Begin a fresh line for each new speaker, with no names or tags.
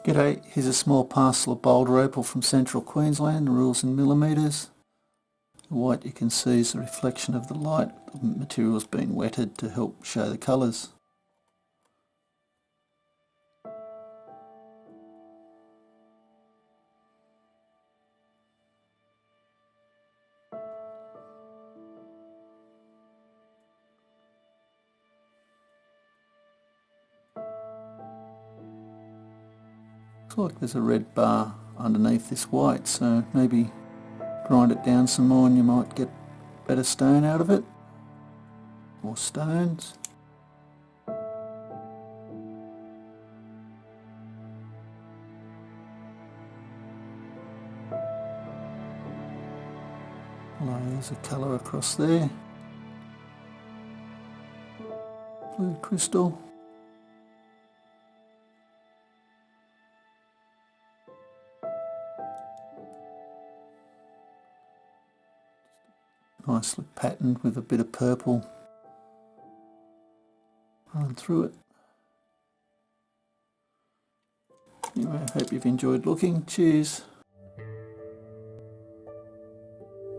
G'day, here's a small parcel of Boulder Opal from central Queensland, the rules in millimetres. The white you can see is the reflection of the light. The material's been wetted to help show the colours. Looks like there's a red bar underneath this white, so maybe grind it down some more and you might get better stone out of it, or stones. There's a colour across there, blue crystal. Nicely patterned with a bit of purple running through it. Anyway, I hope you've enjoyed looking. Cheers.